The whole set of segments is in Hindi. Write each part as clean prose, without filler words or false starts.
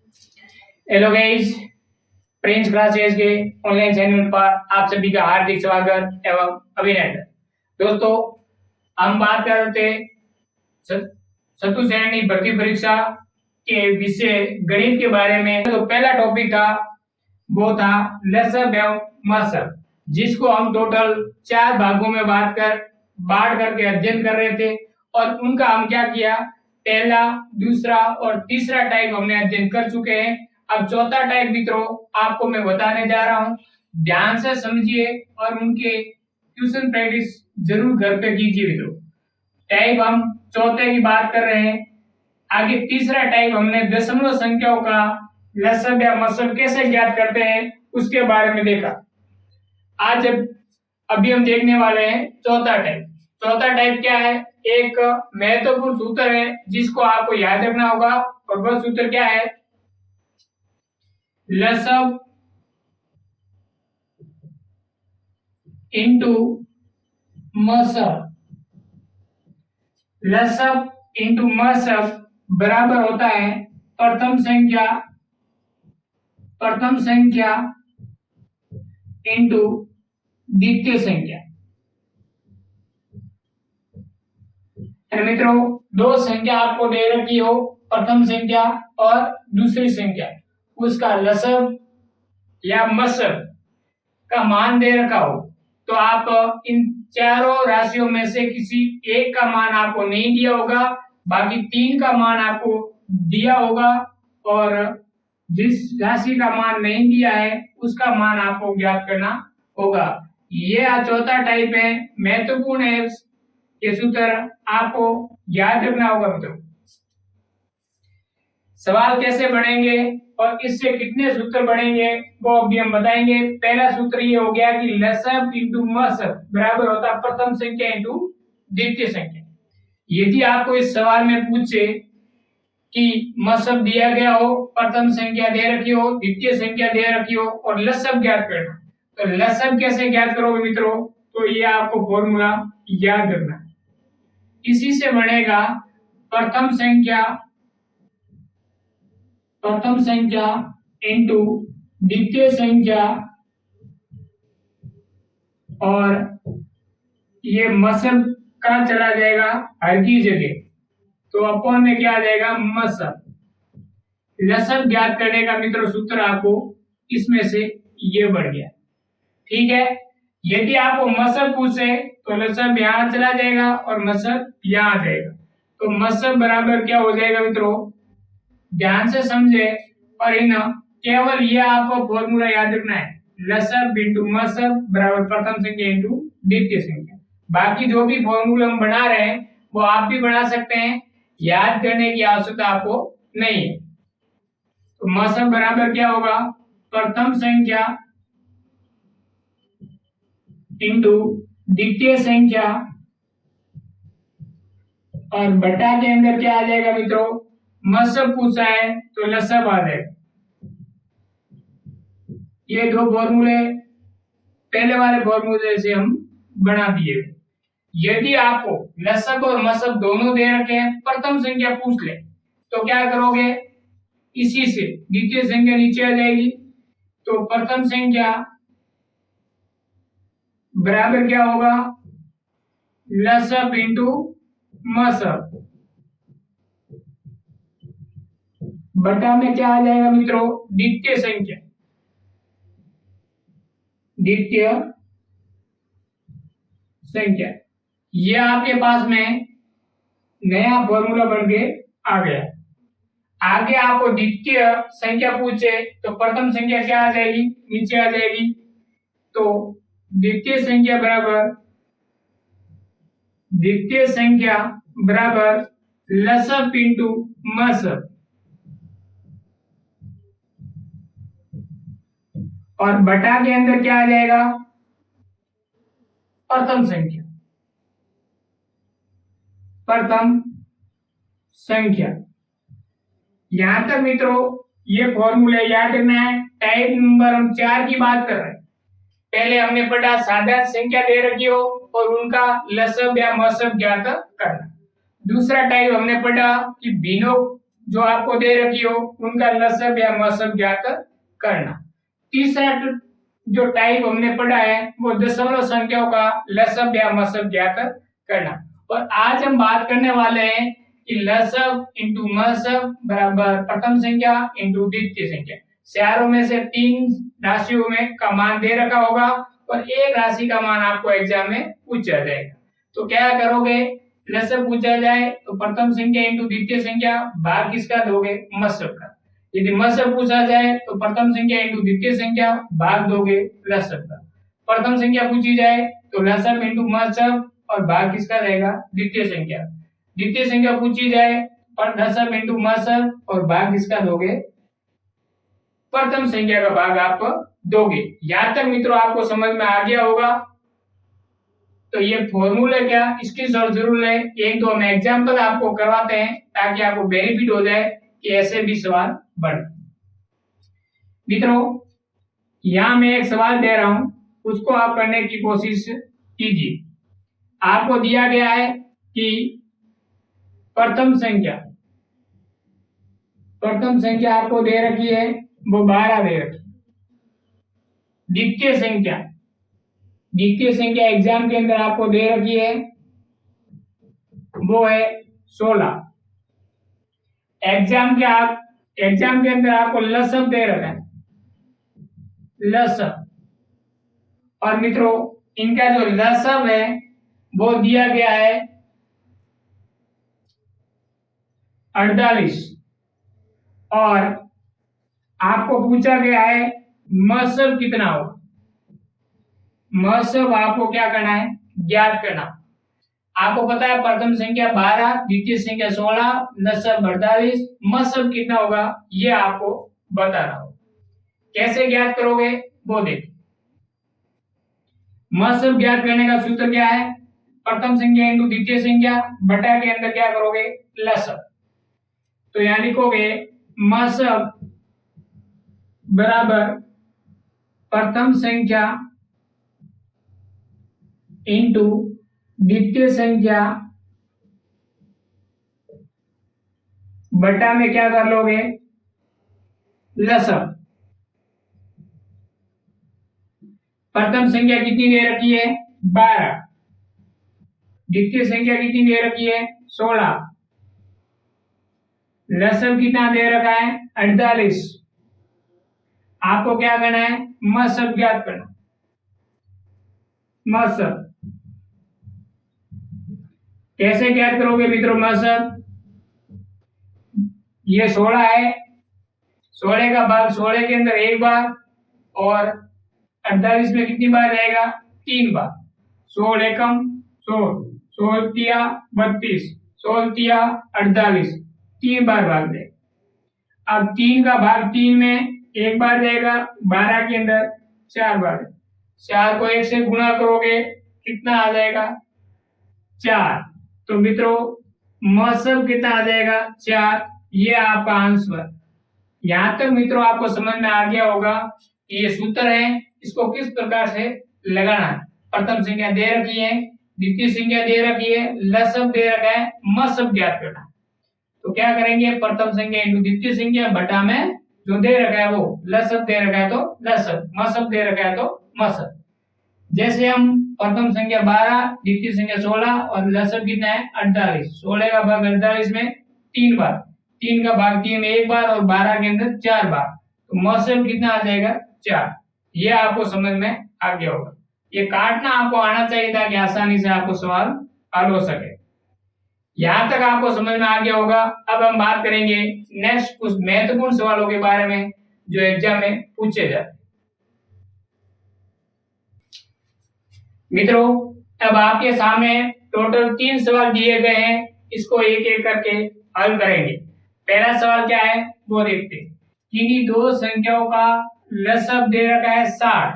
हेलो गाइस, प्रिंस क्लासेस के ऑनलाइन चैनल पर आप सभी का हार्दिक स्वागत एवं अभिनंदन। दोस्तों, हम बात कर रहे थे चतुर्थ श्रेणी भर्ती परीक्षा के विषय गणित के बारे में। तो पहला टॉपिक था वो था लसब एवं मसब, जिसको हम टोटल 4 भागों में बांट करके अध्ययन कर रहे थे और उनका हम क्या किया, पहला, दूसरा और तीसरा टाइप हमने अध्ययन कर चुके हैं। अब चौथा टाइप मित्रों आपको मैं बताने जा रहा हूं, ध्यान से समझिए और उनके ट्यूशन प्रैक्टिस जरूर घर पे कीजिए मित्रों। टाइप हम चौथे की बात कर रहे हैं। आगे तीसरा टाइप हमने दशमलव संख्याओं का लसब या मसब कैसे ज्ञात करते हैं उसके बारे में देखा। आज अभी हम देखने वाले हैं चौथा टाइप। चौथा टाइप क्या है? एक महत्वपूर्ण सूत्र है जिसको आपको याद रखना होगा और वह सूत्र क्या है? लसब इंटू मसब। लसब इंटू मसब बराबर होता है प्रथम संख्या इंटू द्वितीय संख्या। मित्रों, दो संख्या आपको दे रखी हो, प्रथम संख्या और दूसरी संख्या, उसका लसब या मसब का मान दे रखा हो तो आप इन चारों राशियों में से किसी एक का मान आपको नहीं दिया होगा, बाकी 3 का मान आपको दिया होगा और जिस राशि का मान नहीं दिया है उसका मान आपको ज्ञात करना होगा। ये चौथा टाइप है, महत्वपूर्ण है। ये सूत्र आपको याद रखना होगा मित्रों। सवाल कैसे बनेंगे और इससे कितने सूत्र बनेंगे वो अभी हम बताएंगे। पहला सूत्र ये हो गया कि लसब इंटू मसब बराबर होता है प्रथम संख्या इंटू द्वितीय संख्या। यदि आपको इस सवाल में पूछे कि मसब दिया गया हो, प्रथम संख्या दे रखी हो, द्वितीय संख्या दे रखी हो और लसब ज्ञात करना, तो लसब कैसे ज्ञात करोगे मित्रों? तो ये आपको फॉर्मूला याद रखना है। इसी से बनेगा प्रथम संख्या इंटू द्वितीय संख्या और ये मसब का चला जाएगा हर की जगह, तो अपॉन में क्या आ जाएगा? मसब। लसब ज्ञात करने का मित्रों सूत्र आपको इसमें से ये बढ़ गया, ठीक है। यदि आपको मसब पूछे तो लसब यहाँ चला जाएगा और मसब यहाँ आ जाएगा, तो मसब बराबर क्या हो जाएगा मित्रों? ध्यान से समझे और इन केवल ये आपको फॉर्मूला याद रखना है, लसब इंटू मसब बराबर प्रथम संख्या इंटू द्वितीय संख्या। बाकी जो भी फॉर्मूला हम बना रहे हैं वो आप भी बना सकते हैं, याद करने की आवश्यकता आपको नहीं है। तो मसब बराबर क्या होगा? प्रथम संख्या इंटू द्वितीय संख्या और बटा के अंदर क्या आ जाएगा मित्रों? मसब पूछा है तो लसब आ जाएगा। ये दो फॉर्मूले पहले वाले फॉर्मूले से हम बना दिए। यदि आपको लसब और मसब दोनों दे रखे हैं, प्रथम संख्या पूछ ले तो क्या करोगे? इसी से द्वितीय संख्या नीचे आ जाएगी, तो प्रथम संख्या बराबर क्या होगा? लसब इंटू मसब। बटा में क्या आ जाएगा मित्रों? द्वितीय संख्या। ये आपके पास में नया फॉर्मूला बन के आ गया। आगे आपको द्वितीय संख्या पूछे तो प्रथम संख्या क्या आ जाएगी? नीचे आ जाएगी, तो द्वितीय संख्या बराबर लसब इंटू मसब और बटा के अंदर क्या आ जाएगा? प्रथम संख्या। यहां तक मित्रों ये फॉर्मूला याद रखना है। टाइप नंबर हम 4 की बात कर रहे हैं। पहले हमने पढ़ा साधारण संख्या दे रखी हो और उनका लसब या मसब ज्ञात करना। दूसरा टाइप हमने पढ़ा कि जो आपको दे रखी हो उनका लसब या मसब ज्ञात करना। तीसरा जो टाइप हमने पढ़ा है वो दशमलव संख्याओं का लसब या मसब ज्ञात करना। और आज हम बात करने वाले हैं कि लसब इंटू मसब बराबर प्रथम संख्या इंटू द्वितीय संख्या। चारों में से 3 राशियों में का मान दे रखा होगा और एक राशि का मान आपको एग्जाम में पूछा जाएगा। तो क्या करोगे, लसब पूछा जाए तो प्रथम संख्या इंटू द्वितीय संख्या भाग किसका दोगे, मसब का। यदि मसब पूछा जाए तो प्रथम संख्या इंटू द्वितीय संख्या भाग दोगे लसब का। प्रथम संख्या पूछी जाए तो लसब इंटू मसब और भाग किसका रहेगा, द्वितीय संख्या। द्वितीय संख्या पूछी जाए और लसब इंटू मसब और भाग किसका दोगे, प्रथम संख्या का भाग आप दोगे। यहां तक मित्रों आपको समझ में आ गया होगा। तो ये फॉर्मूला क्या, इसकी जरूर ले, एक दो हम एग्जाम्पल आपको करवाते हैं ताकि आपको बेनिफिट हो जाए कि ऐसे भी सवाल बन। मित्रों यहां मैं एक सवाल दे रहा हूं, उसको आप करने की कोशिश कीजिए। आपको दिया गया है कि प्रथम संख्या आपको दे रखी है वो 12 दे रखी। द्वितीय संख्या एग्जाम के अंदर आपको दे रखी है वो है 16। एग्जाम के अंदर आपको लसब दे रखा है, लसब। और मित्रों इनका जो लसब है वो दिया गया है 48 और आपको पूछा गया है मसब कितना होगा। मसब आपको क्या करना है, ज्ञात करना। आपको पता है प्रथम संख्या 12, द्वितीय संख्या 16, लसब 48, मसब कितना होगा ये आपको बताना होगा। कैसे ज्ञात करोगे वो देखिए। मसब ज्ञात करने का सूत्र क्या है, प्रथम संख्या इंटू द्वितीय संख्या बटा के अंदर क्या करोगे, लसब। तो यहां लिखोगे मसब बराबर प्रथम संख्या इंटू द्वितीय संख्या बटा में क्या कर लोगे, लसब। प्रथम संख्या कितनी दे रखी है 12, द्वितीय संख्या कितनी दे रखी है 16, लसब कितना दे रखा है 48। आपको क्या करना है, मसब ज्ञात करना। मसब कैसे ज्ञात करोगे मित्रों, मसब ये 16 है, 16 का भाग 16 के अंदर एक बार और 48 में कितनी बार रहेगा, 3 बार। 16 एकम 16, 16 तिया 32, 16 तिया 48, 3 बार भाग दे। अब 3 का भाग 3 में एक बार जाएगा, 12 के अंदर 4 बार। 4 को 1 से गुणा करोगे कितना आ जाएगा 4। तो मित्रों मसब कितना आ जाएगा 4, ये आपका आंसर। यहां तक मित्रों आपको समझ में आ गया होगा कि ये सूत्र है, इसको किस प्रकार से लगाना है। प्रथम संख्या दे रखी है, द्वितीय संख्या दे रखी है, लसब दे रखा है, मसब ज्ञात करना। तो क्या करेंगे, प्रथम संख्या इंटू द्वितीय संख्या बटा में जो दे रखा है वो लसब दे रखा है तो लसब, मसब दे रखा है तो मसब। जैसे हम प्रथम संख्या 12, द्वितीय संख्या 16 और लसब कितना है 48, 16 का भाग 48 में 3 बार, 3 का भाग 3 में एक बार और 12 के अंदर 4 बार। तो मसब कितना आ जाएगा 4। ये आपको समझ में आ गया होगा। ये काटना आपको आना चाहिए था कि आसानी से आपको सवाल हल हो सके। यहां तक आपको समझ में आ गया होगा। अब हम बात करेंगे नेक्स्ट कुछ महत्वपूर्ण सवालों के बारे में जो एग्जाम में पूछे जाते। मित्रों अब आपके सामने टोटल 3 सवाल दिए गए हैं, इसको एक एक करके हल करेंगे। पहला सवाल क्या है वो देखते हैं। किन्हीं दो संख्याओं का लसब दे रखा है 60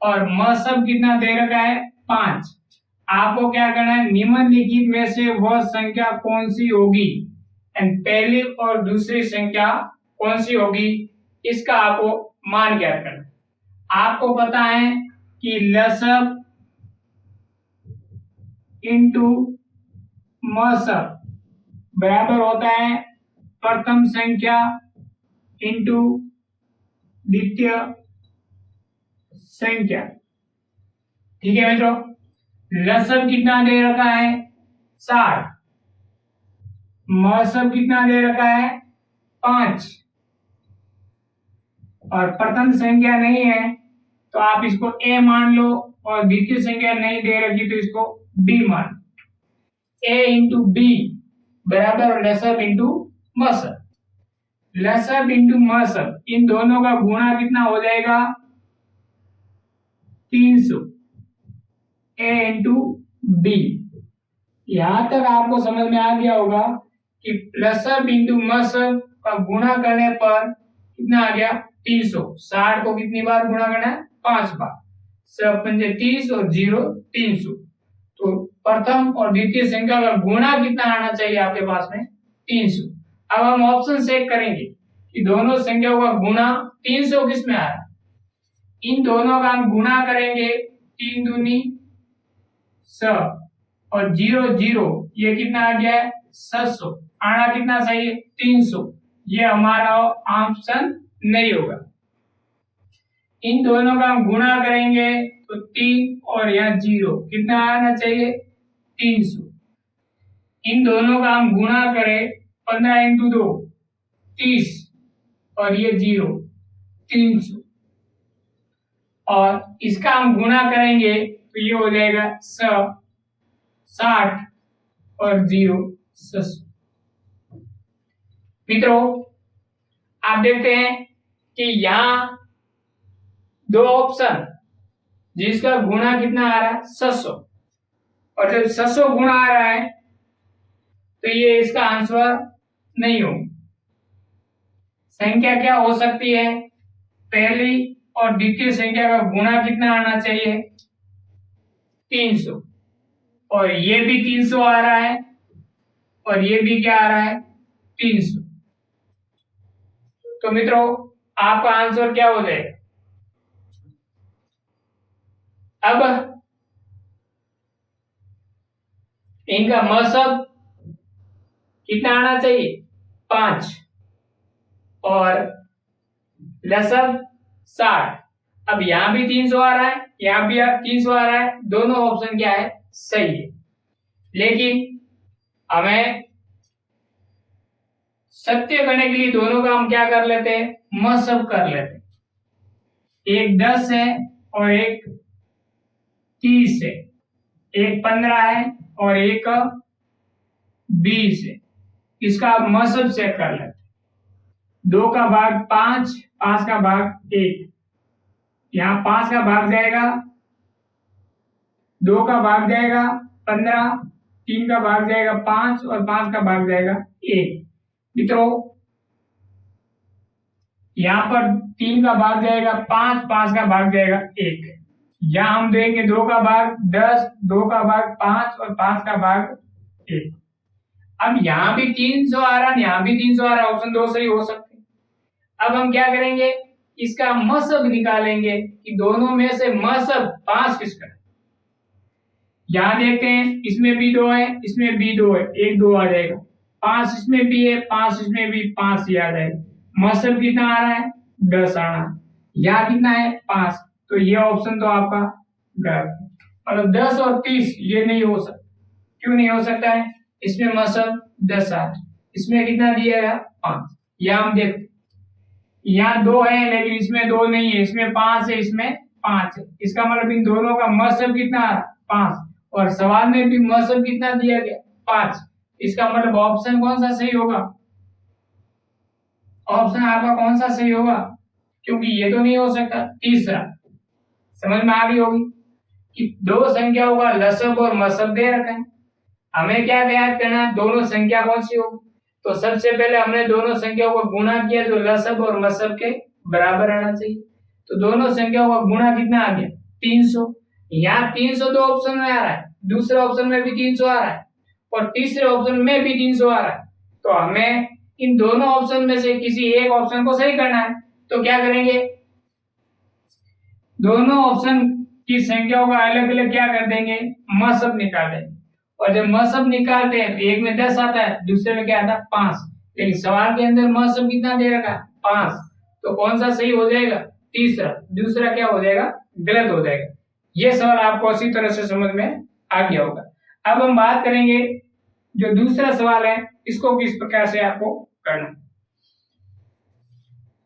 और मसब कितना दे रखा है 5। आपको क्या करना है, निम्नलिखित में से वह संख्या कौन सी होगी एंड पहली और दूसरी संख्या कौन सी होगी, इसका आपको मान ज्ञात करना। आपको पता है कि लसब इंटू मसब बराबर होता है प्रथम संख्या इंटू द्वितीय संख्या। ठीक है मित्रों, लसब कितना दे रखा है 60, मसब कितना दे रखा है 5, और प्रथम संख्या नहीं है तो आप इसको a मान लो, और द्वितीय संख्या नहीं दे रखी तो इसको b मान। a इंटू बी बराबर लसब इंटू मसब। लसब इंटू मसब, इन दोनों का गुणा कितना हो जाएगा 300, a इंटू बी। यहां तक आपको समझ में आ गया होगा कि लसब इंटू मसब का गुणा करने पर कितना आ गया 300। 60 को कितनी बार गुणा करना है 5 बार। 7 30 और 0 300। तो प्रथम और द्वितीय संख्या का गुणा कितना आना चाहिए आपके पास में 300। अब हम ऑप्शन चेक करेंगे कि दोनों संख्याओं का गुणा 300 किस में आ रहा है। इन दोनों का हम गुणा करेंगे 3 दूनी 6 और 0 0, ये कितना आ गया है 700। आना कितना चाहिए 300। ये हमारा ऑप्शन नहीं होगा। इन दोनों का हम गुणा करेंगे तो 3 और यहाँ 0, कितना आना चाहिए 300। इन दोनों का हम गुणा करें 15 इंटू 2 30, और ये 0 300, और इसका हम गुणा करेंगे तो ये हो जाएगा 60 और 0 600। मित्रों, आप देखते हैं कि यहां दो ऑप्शन जिसका गुणा कितना आ रहा है 700, और जब 700 गुणा आ रहा है तो ये इसका आंसर नहीं हो। संख्या क्या हो सकती है, पहली और द्वितीय संख्या का गुणा कितना आना चाहिए 300, और ये भी 300 आ रहा है, और ये भी क्या आ रहा है 300। तो मित्रों, आपका आंसर क्या हो जाएगा। अब इनका मसब कितना आना चाहिए 5, और लसब 60। अब यहां भी 300 आ रहा है, यहां भी 300 आ रहा है, दोनों ऑप्शन क्या है सही है। लेकिन हमें सत्य करने के लिए दोनों का हम क्या कर लेते हैं मसब कर लेते हैं। एक 10 है और एक 30 है, एक 15 है और एक 20 है। इसका आप मसब चेक कर लेते हैं। 2 का भाग 5, 5 का भाग 1, यहाँ 5 का भाग जाएगा, 2 का भाग जाएगा 15, 3 का भाग जाएगा 5 और 5 का भाग जाएगा 1। मित्रों, यहाँ पर 3 का भाग जाएगा 5, 5 का भाग जाएगा 1। यहाँ हम देंगे 2 का भाग 10, 2 का भाग 5 और 5 का भाग 1। अब यहाँ भी 300 आ रहा है, यहाँ भी 300 आ रहा है, ऑप्शन 2 सही हो सकते हैं। अब हम क्या करेंगे, इसका मसब निकालेंगे कि दोनों में से मसब 5 किसका है। यहाँ देखते हैं, इसमें भी 2 है, इसमें भी 2 है, 1 2 आ जाएगा। 5 इसमें भी है, 5 इसमें भी, 5 ही आ जाएगा। मसब कितना आ रहा है 10 आ रहा है, यहाँ कितना है 5। तो ये ऑप्शन तो आपका गलत है। मतलब 10 और 30 ये नहीं हो सकता। क्यों नहीं हो सकता है, इसमें मसब 10 आ रहा है, इसमें कितना दिया है 5। यहाँ हम देखते, यहाँ 2 है लेकिन इसमें 2 नहीं है, इसमें 5 है, इसमें 5 है। इसका मतलब इन दोनों का मसब कितना आ रहा है 5, और सवाल में भी मसब कितना दिया गया 5। इसका मतलब ऑप्शन कौन सा सही होगा, ऑप्शन आपका कौन सा सही होगा, क्योंकि ये तो नहीं हो सकता। तीसरा समझ में आ गई होगी कि दो संख्याओं का लसब और मसब दे रखा है, हमें क्या ज्ञात करना है दोनों संख्या कौन सी होगी। तो सबसे पहले हमने दोनों संख्याओं का गुणा किया जो लसब और मसब के बराबर आना चाहिए। तो दोनों संख्याओं का गुणा कितना आ गया 300। यहाँ 300 दो ऑप्शन में आ रहा है, दूसरे ऑप्शन में भी 300 आ रहा है, और तीसरे ऑप्शन में भी 300 आ रहा है। तो हमें इन दोनों ऑप्शन में से किसी एक ऑप्शन को सही करना है। तो क्या करेंगे, दोनों ऑप्शन की संख्याओं का अलग अलग क्या कर देंगे मसब निकाल देंगे। और जब मसब निकालते हैं तो एक में 10 आता है, दूसरे में क्या आता है 5। लेकिन सवाल के अंदर म शब्द कितना दे रखा है 5, तो कौन सा सही हो जाएगा? तीसरा, दूसरा क्या हो जाएगा? गलत हो जाएगा। ये सवाल आपको अच्छी तरह से समझ में आ गया होगा। अब हम बात करेंगे जो दूसरा सवाल है इसको किस प्रकार से आपको करना।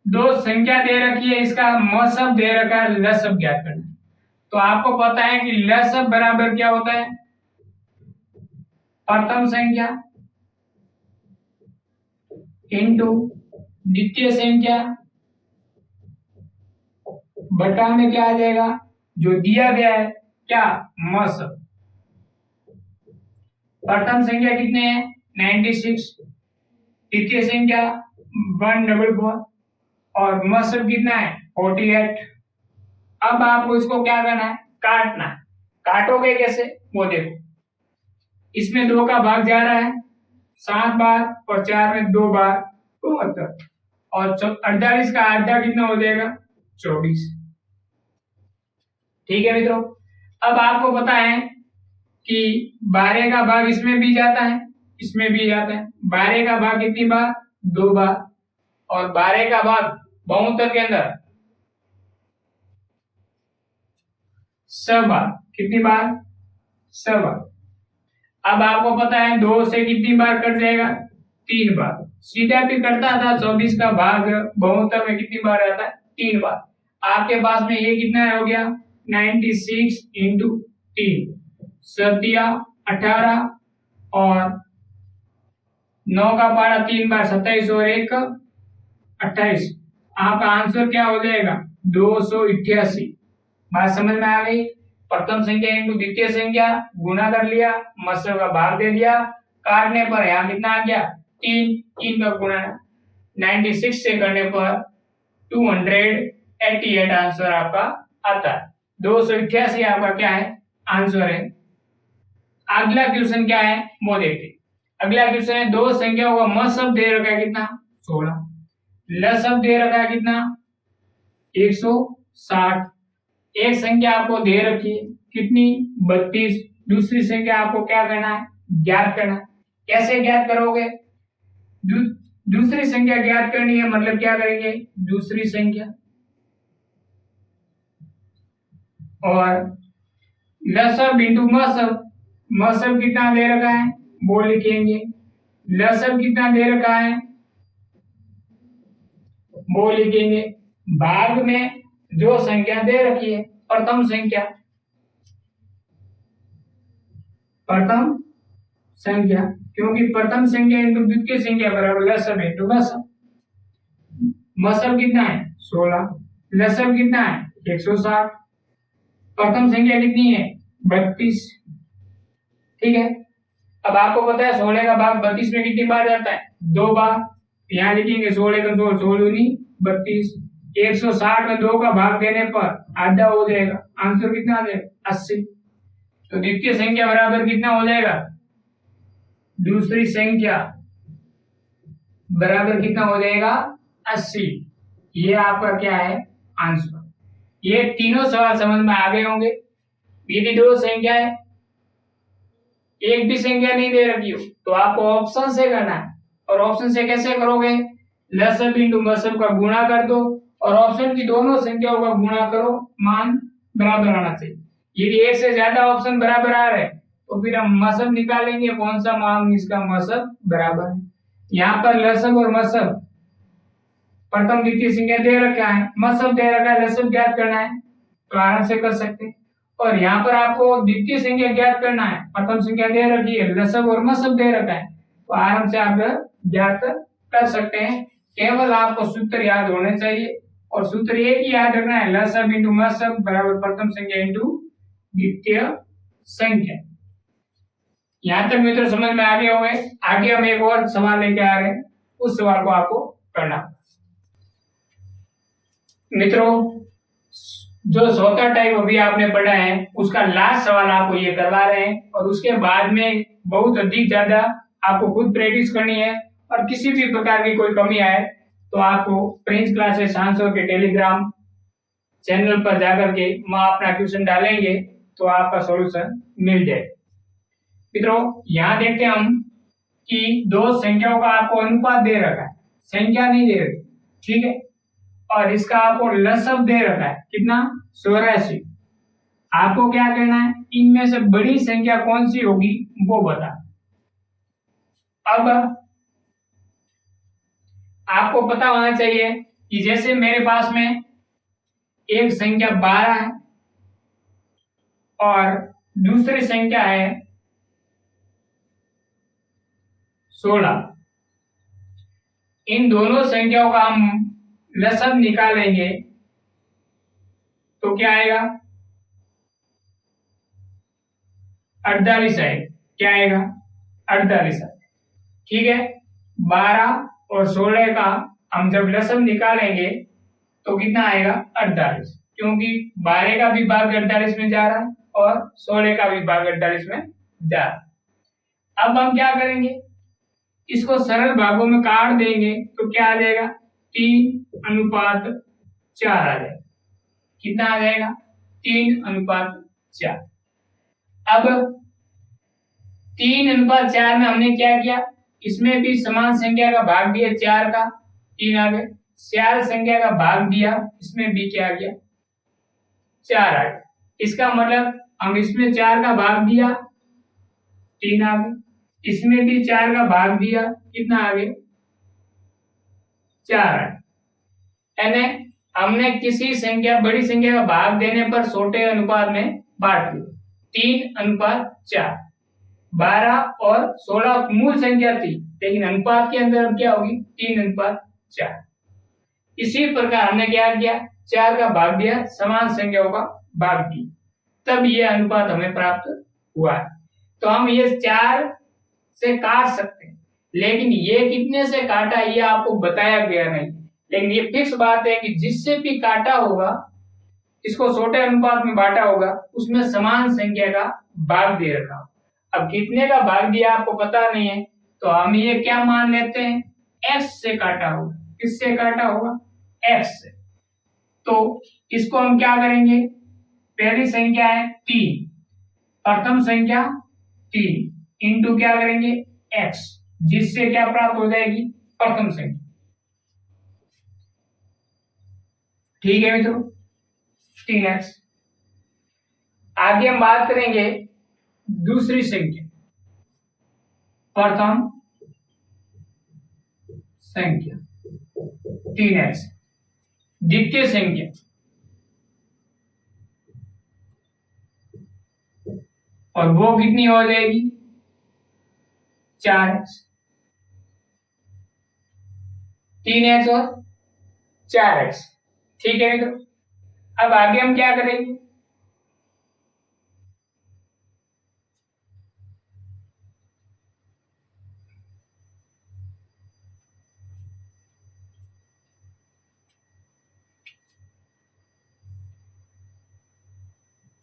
दो संख्या दे रखी है, इसका म शब्द दे रखा है, ल शब्द ज्ञात करना। तो आपको पता है कि ल शब्द बराबर क्या होता है? प्रथम संख्या इंटू द्वितीय संख्या बटा में क्या आ जाएगा? जो दिया गया है क्या? म शब्द। प्रथम संख्या कितने हैं? 96, द्वितीय संख्या 144 और म शब्द कितना है? 48। अब आपको इसको क्या करना है? काटना है। काटोगे कैसे वो देखो। इसमें 2 का भाग जा रहा है 7 बार और 4 में 2 बार 72 और 48 का आधा कितना हो जाएगा? 24। ठीक है मित्रों, अब आपको पता है कि 12 का भाग इसमें भी जाता है, इसमें भी जाता है। 12 का भाग कितनी बार? 2 बार और 12 का भाग 72 के अंदर 100 बार। कितनी बार? 100 बार। अब आपको पता है 2 से कितनी बार कट जाएगा? 3 बार। सीधा भी कटता था 24 का भाग 72 में कितनी बार आता है? 3 बार। आपके पास में ये कितना हो गया? 96 इंटू 3 सतिया 18 और 9 का पारा 3 बार 27 और 1 28। आपका आंसर क्या हो जाएगा? 288। बात समझ में आ गई? प्रथम संख्या इंटू द्वितीय संख्या गुना कर लिया, मसल का भाग दे दिया, काटने पर यहाँ कितना आ गया? 3 का गुना 96 से करने पर 288 आंसर आपका आता है। 288 आपका क्या है? आंसर है। अगला क्वेश्चन क्या है वो देखते। अगला क्वेश्चन है दो संख्याओं का म शब्द दे रखा है कितना? 16। ल शब्द दे रखा है कितना? 160। एक संख्या आपको दे रखी है कितनी? 32। दूसरी संख्या आपको क्या करना है? ज्ञात करना है। कैसे ज्ञात करोगे? दूसरी संख्या ज्ञात करनी है मतलब क्या करेंगे? दूसरी संख्या और ल शब्द इंटू म शब्द। म शब्द कितना दे रखा है वो लिखेंगे, ल शब्द कितना दे रखा है वो लिखेंगे। भाग में जो संख्या दे रखी है प्रथम संख्या, प्रथम संख्या क्योंकि प्रथम संख्या इंटू द्वितीय संख्या बराबर ल शब्द इंटू म शब्द। म शब्द कितना है? 16। ल शब्द कितना है? 160। प्रथम संख्या कितनी है? 32। ठीक है, अब आपको पता है 16 का भाग 32 में कितनी बार जाता है? 2 बार। यहाँ लिखेंगे 16 का 16 16 नहीं 32। 160 में 2 का भाग देने पर आधा हो जाएगा, आंसर कितना आ जाएगा? 80। तो द्वितीय संख्या बराबर कितना हो जाएगा? दूसरी संख्या बराबर कितना हो जाएगा? 80। ये आपका क्या है? आंसर। ये तीनों सवाल समझ में आ गए होंगे। यदि दो संख्या है, एक भी संख्या नहीं दे रखी हो तो आपको ऑप्शन से करना है। और ऑप्शन से कैसे करोगे? ल शब्द इंटू म शब्द का गुणा कर दो और ऑप्शन की दोनों संख्याओं का गुणा करो, मान बराबर आना चाहिए। यदि एक से ज्यादा ऑप्शन बराबर आ रहे तो फिर हम म शब्द निकालेंगे कौन सा मान इसका म शब्द बराबर है। यहाँ पर ल शब्द और म शब्द प्रथम द्वितीय संख्या दे रखा है, म शब्द दे रखा है, ल शब्द ज्ञात करना है तो आराम से कर सकते हैं। और यहाँ पर आपको द्वितीय संख्या ज्ञात करना है, प्रथम संख्या दे रखी है, ल शब्द और म शब्द दे रखा है तो आराम से आप ज्ञात कर सकते हैं। केवल आपको सूत्र याद होने चाहिए और सूत्र एक ही याद रखना है, ल शब्द इंटू म शब्द बराबर प्रथम संख्या इंटू द्वितीय संख्या। यहाँ तक मित्रों समझ में आ गए होंगे। आगे हम एक और सवाल लेके आ रहे हैं, उस सवाल को आपको करना। मित्रों जो चौथा टाइप अभी आपने पढ़ा है उसका लास्ट सवाल आपको ये करवा रहे हैं और उसके बाद में बहुत अधिक ज्यादा आपको खुद प्रैक्टिस करनी है। और किसी भी प्रकार की कोई कमी आए तो आपको प्रिंस क्लासेस आंसर के टेलीग्राम चैनल पर जाकर के वहां अपना क्वेश्चन डालेंगे तो आपका सॉल्यूशन मिल जाए। मित्रों यहाँ देखते हैं हम कि दो संख्याओं का आपको अनुपात दे रखा है, संख्या नहीं दे रखी, ठीक है, और इसका आपको लसब दे रखा है कितना 84। आपको क्या करना है, इनमें से बड़ी संख्या कौन सी होगी वो बता। अब आपको पता होना चाहिए कि जैसे मेरे पास में एक संख्या 12 है और दूसरी संख्या है 16, इन दोनों संख्याओं का हम लसब निकालेंगे तो क्या आएगा 48 आएगा। क्या आएगा 48 आएगा, ठीक है। 12 और 16 का हम जब लसब निकालेंगे तो कितना आएगा 48, क्योंकि 12 का भी भाग 48 में जा रहा है और 16 का भी भाग 48 में जा रहा है। अब हम क्या करेंगे, इसको सरल भागों में काट देंगे तो क्या आ जाएगा 3:4 आ जाएगा। कितना आ जाएगा 3:4। अब 3:4 में हमने क्या किया, इसमें भी समान संख्या का भाग दिया 4 का, 3 आ गए। 4 संख्या का भाग दिया, इसमें भी क्या गया 4 आ गया। इसका मतलब हम इसमें 4 का भाग दिया 3 आ गए, इसमें भी 4 का भाग दिया कितना आ गया 4 आ गया। यानी हमने किसी संख्या बड़ी संख्या का भाग देने पर छोटे अनुपात में बांट दिया 3:4। 12 और 16 मूल संख्या थी, लेकिन अनुपात के अंदर अब क्या होगी 3:4। इसी प्रकार हमने क्या किया 4 का भाग दिया, समान संख्याओं का भाग दिया, तब ये अनुपात हमें प्राप्त हुआ है। तो हम ये 4 से काट सकते हैं, लेकिन ये कितने से काटा ये आपको बताया गया नहीं। लेकिन ये फिक्स बात है कि जिससे भी काटा होगा, इसको छोटे अनुपात में बांटा होगा, उसमें समान संख्या का भाग दे रखा। अब कितने का भाग दिया आपको पता नहीं है, तो हम ये क्या मान लेते हैं x से काटा होगा। किससे काटा होगा x से। तो इसको हम क्या करेंगे, पहली संख्या है 3, प्रथम संख्या 3 इंटू क्या करेंगे x, जिससे क्या प्राप्त हो जाएगी प्रथम संख्या। ठीक है मित्रों 3x। आगे हम बात करेंगे दूसरी संख्या, प्रथम संख्या 3x, द्वितीय संख्या और वो कितनी हो जाएगी 4x। 3x और 4x, ठीक है मित्रों। अब आगे हम क्या करेंगे,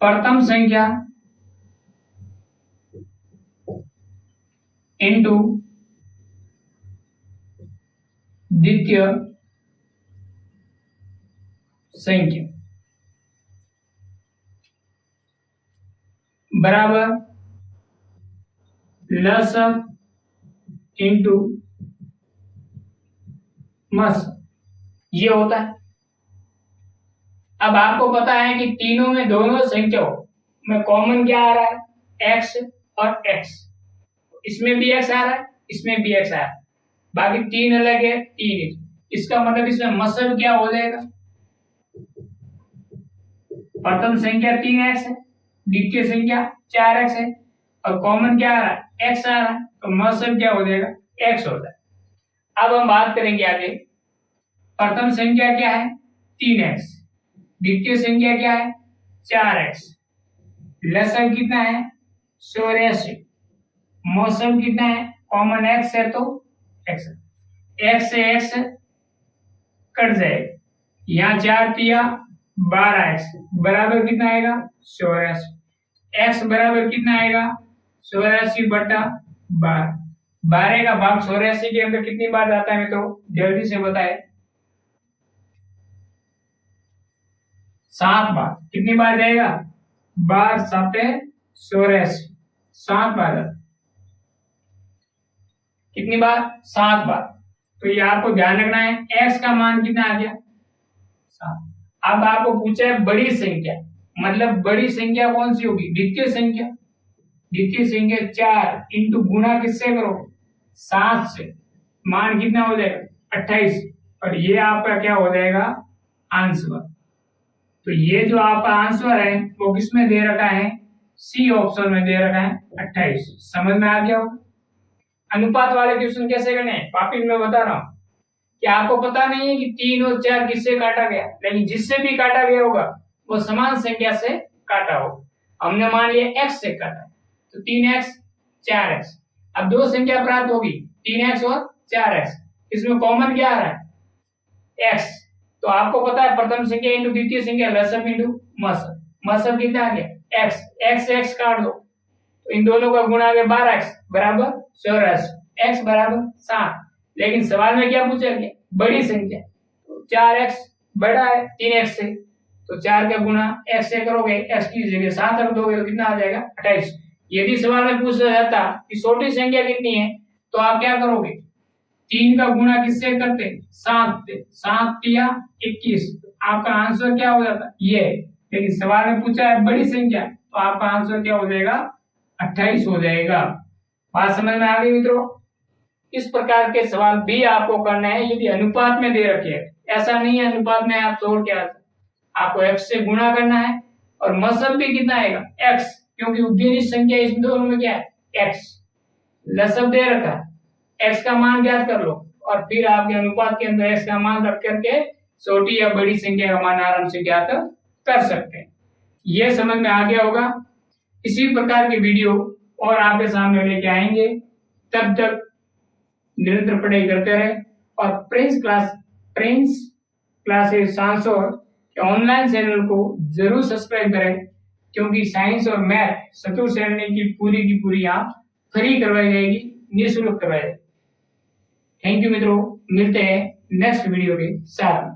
प्रथम संख्या इंटू द्वितीय संख्या बराबर लसब इंटू मस, ये होता है। अब आपको पता है कि तीनों में दोनों संख्याओं में कॉमन क्या आ रहा है x और x, इसमें भी x आ रहा है, इसमें भी x आ रहा है, बाकी 3 अलग है 3। इसका मतलब इसमें मसल क्या हो जाएगा, प्रथम संख्या 3x है, द्वितीय संख्या 4x है और कॉमन क्या आ रहा है x आ रहा है, तो मसल क्या हो जाएगा x हो जाएगा। अब हम बात करेंगे आगे, प्रथम संख्या क्या है 3x, द्वितीय संख्या क्या है 4x, लसब कितना है 84, मौसम कितना है कॉमन x है तो x, x से x कट जाएगा, यहाँ 4 दिया 12x बराबर कितना आएगा 84, x बराबर कितना आएगा 84/12। 12 का भाग 84 के अंदर कितनी बार जाता है तो जल्दी से बताए 7 बार। कितनी बार जाएगा 12 7 84, 7 बार। कितनी बार? 7 बार। तो ये आपको ध्यान रखना है। x का मान कितना आ गया? 7। अब आपको पूछा है बड़ी संख्या, मतलब बड़ी संख्या कौन सी होगी? द्वितीय संख्या। द्वितीय संख्या 4 इंटू गुणा किससे करोगे? 7 से। मान कितना हो जाएगा? 28। और ये आपका क्या हो जाएगा? आंसर। तो ये जो आपका आंसर है वो किसमें दे रखा है? सी ऑप्शन में दे रखा है 28। समझ में आ गया होगा। अनुपात वाले क्वेश्चन कैसे करने हैं वापिस मैं बता रहा हूं कि आपको पता नहीं है कि 3 और 4 किससे काटा गया, लेकिन जिससे भी काटा गया होगा वो समान संख्या से काटा होगा। हमने मान लिया x से काटा, तो 3x 4x। अब दो संख्या प्राप्त होगी 3x और 4x, इसमें कॉमन क्या आ रहा है? x। तो आपको पता है प्रथम संख्या इंटू द्वितीय संख्या लसम इंटू मसम। मसम कितना आ गया? x। x से x काट दो तो इन दोनों का गुणा आ गया 12x बराबर 84। x बराबर 7। लेकिन सवाल में क्या पूछा गया? बड़ी संख्या। तो 4x बड़ा है 3x से, तो 4 का गुणा x से करोगे, x की जगह 7 रख दोगे तो कितना आ जाएगा? 28। यदि सवाल में पूछा जाता कि छोटी संख्या कितनी है तो आप क्या करोगे? 3 का गुणा किससे करते? 7 से। 7 या 21। आपका आंसर क्या हो जाता? ये। लेकिन सवाल में पूछा है बड़ी संख्या, तो आपका आंसर क्या हो जाएगा? 28 हो जाएगा। बात समझ में आ गई मित्रों? इस प्रकार के सवाल भी आपको करना है यदि अनुपात में दे रखे हैं। ऐसा नहीं है अनुपात में आप छोड़ के आपको x से गुणा करना है। और मसब भी कितना आएगा? x, क्योंकि उद्दीनित संख्या इस दोनों में क्या है? x। लसब दे रखा है, x का मान ज्ञात कर लो और फिर आपके अनुपात के अंदर x का मान रख करके छोटी या बड़ी संख्या का मान आराम से ज्ञात कर सकते हैं। यह समझ में आ गया होगा। इसी प्रकार की वीडियो और आपके सामने लेके आएंगे। तब तक निरंतर पढ़ाई करते रहे और प्रिंस क्लासेस सांसोर के ऑनलाइन चैनल को जरूर सब्सक्राइब करें, क्योंकि साइंस और मैथ चतुर्थ श्रेणी की पूरी यहाँ फ्री करवाई जाएगी, निःशुल्क करवाई जाएगी। थैंक यू मित्रों, मिलते हैं नेक्स्ट वीडियो के साथ।